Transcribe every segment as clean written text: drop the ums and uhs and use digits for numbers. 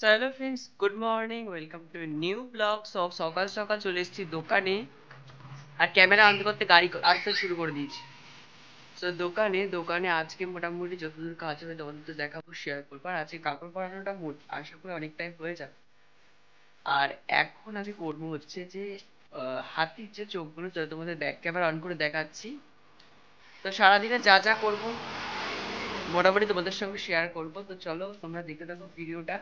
Hello friends, good morning. Welcome to new blog. সকাল সকাল চলে এসেছি দোকানে, আর ক্যামেরা অন করতে গাড়ি আসতে শুরু করে দিয়েছি। দোকানে আজকে মোটামুটি যতদূর কাজ হবে তোমাদের তো দেখাবো, শেয়ার করবো। আর আজকে কাপড় পরানোটা আশা করি অনেকটাই হয়ে যাবে। আর এখন আমি করবো হচ্ছে যে হাতির যে চোখগুলো তোমাদের ব্যাক ক্যামেরা অন করে দেখাচ্ছি। তো সারাদিনে যা যা করবো মোটামুটি তোমাদের সঙ্গে শেয়ার করবো। তো চলো তোমরা দেখতে থাকো ভিডিওটা।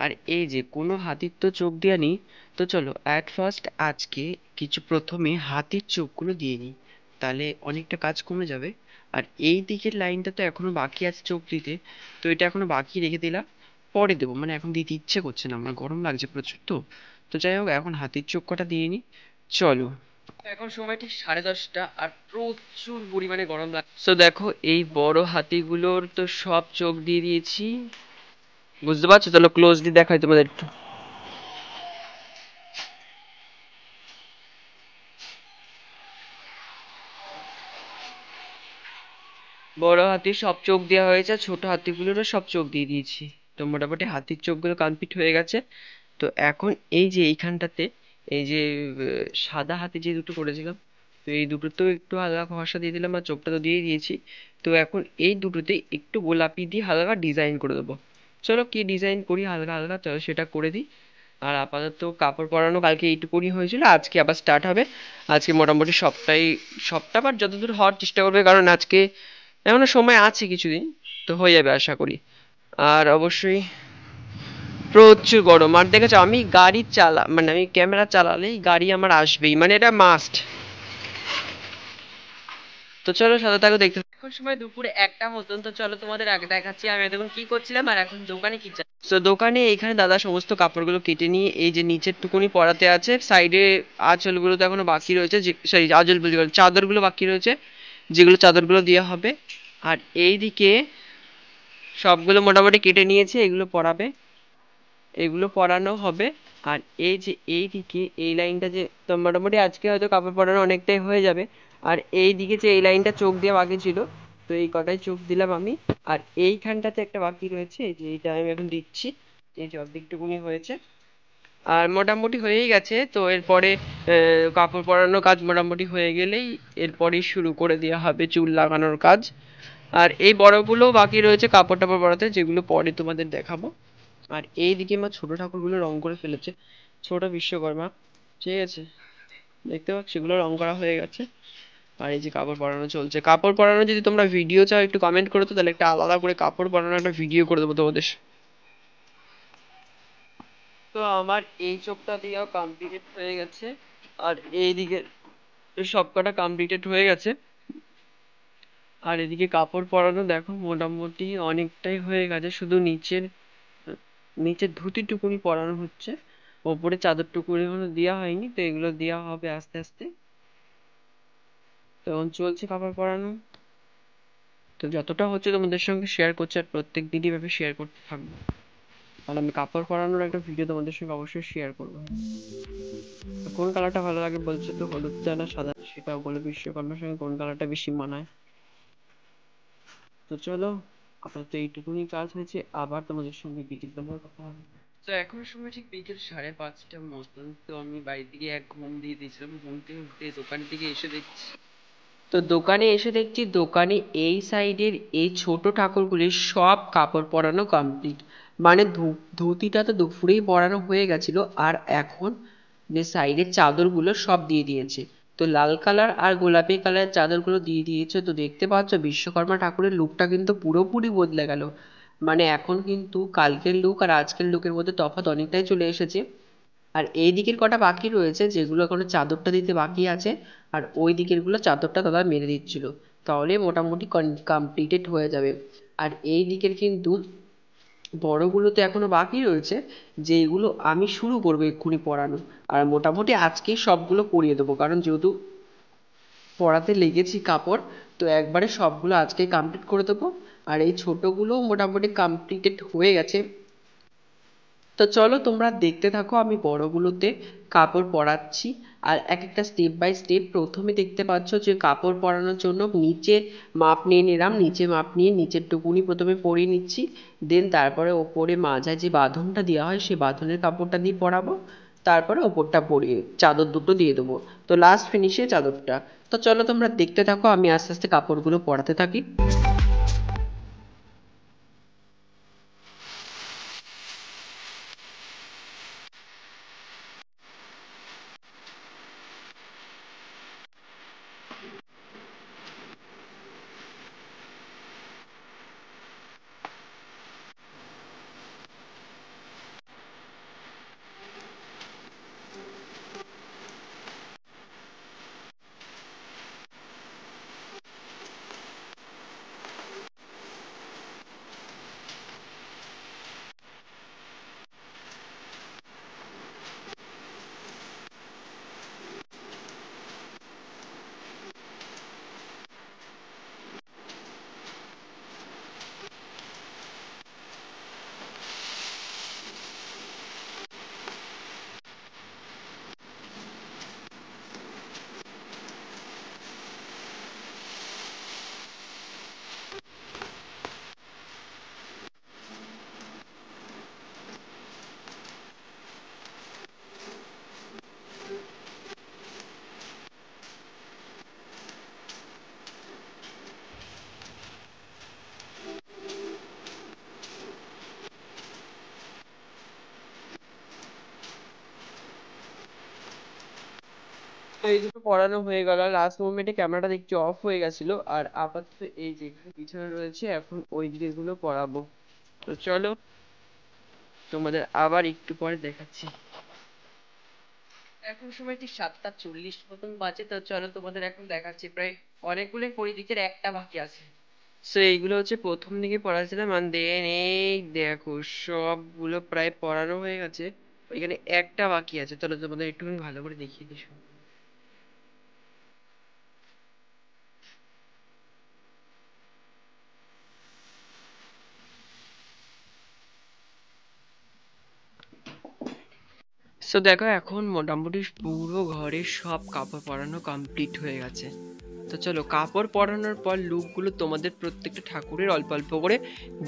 আর এই যে কোনো হাতির তো চোখ দেওয়া নেই, তো চলো অ্যাট ফার্স্ট আজকে কিছু প্রথমে হাতির চোখগুলো দিয়ে নিই, তাহলে অনেকটা কাজ কমে যাবে। আর এই দিকের লাইনটা তো এখনো বাকি আছে চোখ দিতে, তো এটা এখনো বাকি রেখে দিলাম, পরে দেবো। মানে এখন দিতে ইচ্ছে করছে না, আমার গরম লাগছে প্রচুর। তো যাই হোক, এখন হাতির চোখ কটা দিয়ে নিই, চলো। এখন সময় ঠিক 10:30, আর প্রচুর পরিমাণে গরম লাগছে। তো দেখো, এই বড় হাতিগুলোর তো সব চোখ দিয়ে দিয়েছি, বুঝতে পারছো? তাহলে ক্লোজলি দেখাই তোমাদের একটু। বড় হাতির সব চোখ দেওয়া হয়েছে, ছোট হাতিগুলোরও সব চোখ দিয়ে দিয়েছি। তো মোটামুটি হাতির চোখগুলো কমপ্লিট হয়ে গেছে। তো এখন এই যে এইখানটাতে, এই যে সাদা হাতি যে দুটো করেছিলাম, তো এই দুটোতেও একটু হালকা ঘষা দিয়ে দিলাম, আর চোখটা তো দিয়ে দিয়েছি। তো এখন এই দুটোতে একটু গোলাপি দিয়ে হালকা ডিজাইন করে দেবো। চলো কি ডিজাইন করি হালকা হালকা, চলো সেটা করে দিই। আর আপাতত কাপড় পরানো কালকে এইটুকুনি হয়েছিল, আজকে আবার স্টার্ট হবে। আজকে মোটামুটি সপ্তাহ বার যতদূর হওয়ার চেষ্টা করবে, কারণ আজকে এখনো সময় আছে কিছুদিন, তো হয়ে যাবে আশা করি। আর অবশ্যই প্রচুর গরম। আর দেখেছো, আমি মানে আমি ক্যামেরা চালালেই গাড়ি আমার আসবেই, মানে এটা মাস্ট। তো চলো সাথে থাকো, দেখতে থাকো। এখন সময় দুপুরে 1টা মতন। তো চলো তোমাদের আগে দেখাচ্ছি আমি এতক্ষণ কি করছিলাম আর এখন দোকানে কি চাই। তো দোকানে এইখানে দাদা সমস্ত কাপড়গুলো কেটে নিয়ে এই যে নিচের টুকুনি পরাতে আছে, সাইডে আঁচলগুলো তো এখনো বাকি রয়েছে, সরি আঁচল বলছি, চাদরগুলো বাকি রয়েছে, যেগুলো চাদরগুলো দেওয়া হবে। আর এইদিকে সবগুলো মোটামুটি কেটে নিয়েছে, এগুলো পরাবে, এগুলো পরানো হবে। আর এই যে এইদিকে এই লাইনটা যে, তো মোটামুটি আজকে হয়তো কাপড় পরানো অনেকটাই হয়ে যাবে। আর এই দিকে যে এই লাইনটা চোখ দিয়ে বাকি ছিল, তো এই কটাই চোখ দিলাম আমি। আর এইখানটাতে একটা বাকি রয়েছে, এই যে এইটা আমি এখন দিচ্ছি, এই যে অর্ধেকটুকুনি হয়েছে। আর মোটামুটি হয়েই গেছে। তো এরপরে কাপড় পরানোর কাজ মোটামুটি হয়ে গেলেই এরপরেই শুরু করে দেওয়া হবে চুল লাগানোর কাজ। আর এই বড়গুলো বাকি রয়েছে কাপড় টাপড় পরাতে, যেগুলো পরে তোমাদের দেখাবো। আর এইদিকে আমার ছোট ঠাকুরগুলো রং করে ফেলেছে, ছোট বিশ্বকর্মা, ঠিক আছে, দেখতে পাচ্ছ সেগুলো রং করা হয়ে গেছে। আর এই যে কাপড় পরানো চলছে। কাপড় পরানো যদি তোমরা ভিডিও চাও একটু কমেন্ট করো, তো তাহলে একটা আলাদা করে কাপড় পরানো একটা ভিডিও করে দেবো তোমাদের। তো আমার এই চোখটা দিয়েও কমপ্লিটেড হয়ে গেছে, আর এইদিকে সবকটা কমপ্লিটেড হয়ে গেছে। আর এদিকে কাপড় পরানো দেখো মোটামুটি অনেকটাই হয়ে গেছে, শুধু নিচের ধুতিটুকুনি পরানো হচ্ছে, ওপরে চাদরটুকুনি এখনো দেওয়া হয়নি, তো এগুলো দেওয়া হবে আস্তে আস্তে। তো এখন চলছে কাপড় পরানো। তো যতটা হচ্ছে তোমাদের সঙ্গে শেয়ার করছি, আর প্রত্যেক দিনই ভাবে শেয়ার করতে থাকবো, কারণ আমি কাপড় পরানোর একটা ভিডিও তোমাদের সঙ্গে অবশ্যই শেয়ার করবো। তো কোন কালারটা ভালো লাগে বলছো তো, হলুদটা না সাদা, সেটাও বলে বিশ্বকর্মার সঙ্গে কোন কালারটা বেশি মানায়। তো চলো, আপাতত এইটুকুনি কাজ হয়েছে, আবার তোমাদের সঙ্গে বিকেল বেলার কথা হবে। তো এখন সময় ঠিক বিকেল 5:30 মতন। তো আমি বাড়ি থেকে এক ঘুম দিয়ে দিয়েছিলাম, ঘুম থেকে উঠে দোকান থেকে এসে দেখছি, তো দোকানে এসে দেখছি দোকানে এই সাইডের এই ছোট ঠাকুরগুলির সব কাপড় পরানো কমপ্লিট। মানে ধুতিটা তো দুপুরেই পরানো হয়ে গেছিল, আর এখন যে সাইডের চাদরগুলো সব দিয়ে দিয়েছে। তো লাল কালার আর গোলাপি কালারের চাদরগুলো দিয়ে দিয়েছে। তো দেখতে পাচ্ছ বিশ্বকর্মা ঠাকুরের লুকটা কিন্তু পুরোপুরি বদলে গেল। মানে এখন কিন্তু কালকের লুক আর আজকের লুকের মধ্যে তফাৎ অনেকটাই চলে এসেছে। আর এই দিকের কটা বাকি রয়েছে, যেগুলো এখনো চাদরটা দিতে বাকি আছে, আর ওই দিকের গুলো চাদরটা দাদা মেরে দিচ্ছিল, তাহলে মোটামুটি কমপ্লিটেড হয়ে যাবে। আর এই দিকের কিন্তু বড়গুলো তো এখনো বাকি রয়েছে, যেগুলো আমি শুরু করবো এক্ষুনি পড়ানো। আর মোটামুটি আজকেই সবগুলো পরিয়ে দেবো, কারণ যেহেতু পড়াতে লেগেছি কাপড়, তো একবারে সবগুলো আজকেই কমপ্লিট করে দেবো। আর এই ছোটগুলো মোটামুটি কমপ্লিটেড হয়ে গেছে, তো চলো তোমরা দেখতে থাকো, আমি বড়গুলোতে কাপড় পরাচ্ছি। আর এক একটা স্টেপ বাই স্টেপ। প্রথমে দেখতে পাচ্ছ যে কাপড় পরানোর জন্য নিচে মাপ নিয়ে নিলাম, নিচে মাপ নিয়ে নিচের টুকুনি প্রথমে পরিয়ে নিচ্ছি, দেন তারপরে ওপরে মাঝায় যে বাঁধনটা দেওয়া হয় সেই বাঁধনের কাপড়টা দিয়ে পরাবো, তারপরে ওপরটা পরিয়ে চাদর দুটো দিয়ে দেবো, তো লাস্ট ফিনিশে চাদরটা। তো চলো তোমরা দেখতে থাকো, আমি আস্তে আস্তে কাপড়গুলো পরাতে থাকি। তো এই দুটো পড়ানো হয়ে গেল, লাস্ট মোমেন্টে ক্যামেরাটা দেখছি অফ হয়ে গেছিল। আর আপাতত এই যেখানে পিছনে রয়েছে এখন ওই জিনিসগুলো পড়াবো। তো চলো তোমাদের আবার একটু পরে দেখাচ্ছি। এখন সময় ঠিক 7:40 মতন বাজে। তো চলো তোমাদের এখন দেখাচ্ছি, প্রায় অনেকগুলোই পরিদিকের একটা বাকি আছে। সো এইগুলো হচ্ছে প্রথম দিকে পড়াছিলাম, আর দেন এই দেখো সবগুলো প্রায় পড়ানো হয়ে গেছে, ওইখানে একটা বাকি আছে। চলো তোমাদের একটু ভালো করে দেখিয়ে দিই। সো দেখো এখন মোটামুটি পুরো ঘরের সব কাপড় পরানো কমপ্লিট হয়ে গেছে। তো চলো কাপড় পরানোর পর লুকগুলো তোমাদের প্রত্যেকটা ঠাকুরের অল্প অল্প করে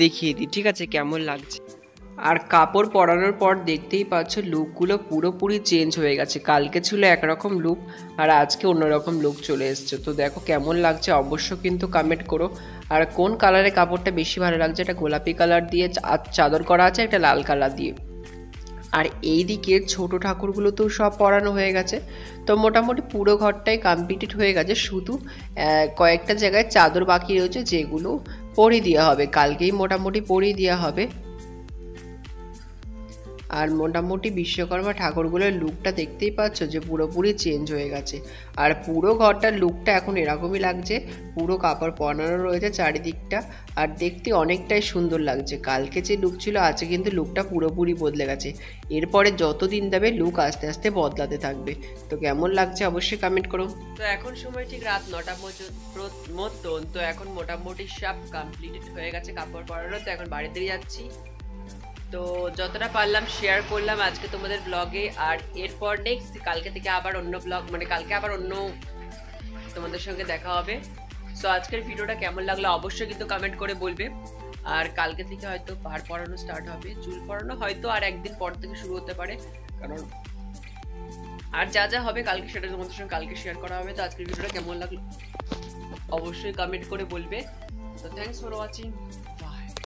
দেখিয়ে দিই, ঠিক আছে, কেমন লাগছে। আর কাপড় পরানোর পর দেখতেই পাচ্ছ লুকগুলো পুরোপুরি চেঞ্জ হয়ে গেছে। কালকে ছিল একরকম লুক আর আজকে অন্যরকম লুক চলে এসছে। তো দেখো কেমন লাগছে অবশ্য কিন্তু কমেন্ট করো। আর কোন কালারের কাপড়টা বেশি ভালো লাগছে, একটা গোলাপি কালার দিয়ে চাদর করা আছে, একটা লাল কালার দিয়ে। আর এই দিকে ছোট ঠাকুরগুলো তো সব পরানো হয়ে গেছে। তো মোটামুটি পুরো ঘরটাই কমপ্লিটেড হয়ে গেছে, শুধু কয়েকটা জায়গায় চাদর বাকি রয়েছে যেগুলো পরিয়ে দেওয়া হবে, কালকেই মোটামুটি পরিয়ে দেওয়া হবে। আর মোটামুটি বিশ্বকর্মা ঠাকুরগুলোর লুকটা দেখতেই পাচ্ছ যে পুরোপুরি চেঞ্জ হয়ে গেছে। আর পুরো ঘরটার লুকটা এখন এরকমই লাগছে, পুরো কাপড় পরানো রয়েছে চারিদিকটা, আর দেখতে অনেকটাই সুন্দর লাগছে। কালকে যে লুক ছিল আজকে কিন্তু লুকটা পুরোপুরি বদলে গেছে। এরপরে যত দিন যাবে লুক আস্তে আস্তে বদলাতে থাকবে। তো কেমন লাগছে অবশ্যই কমেন্ট করো। তো এখন সময় ঠিক রাত 9টা মতন। তো এখন মোটামুটি সব কমপ্লিটেড হয়ে গেছে কাপড় পরানো। তো এখন বাড়িতে যাচ্ছি। তো যতটা পারলাম শেয়ার করলাম আজকে তোমাদের ব্লগে। আর এরপর নেক্সট কালকে থেকে আবার অন্য ব্লগ, মানে কালকে আবার অন্য তোমাদের সঙ্গে দেখা হবে। সো আজকের ভিডিওটা কেমন লাগলো অবশ্যই কিন্তু কমেন্ট করে বলবে। আর কালকে থেকে হয়তো পাড় পরানো স্টার্ট হবে, চুল পরানো হয়তো আর একদিন পর থেকে শুরু হতে পারে, কারণ আর যা যা হবে কালকে সেটা তোমাদের সঙ্গে কালকে শেয়ার করা হবে। তো আজকের ভিডিওটা কেমন লাগলো অবশ্যই কমেন্ট করে বলবে। তো থ্যাঙ্কস ফর ওয়াচিং।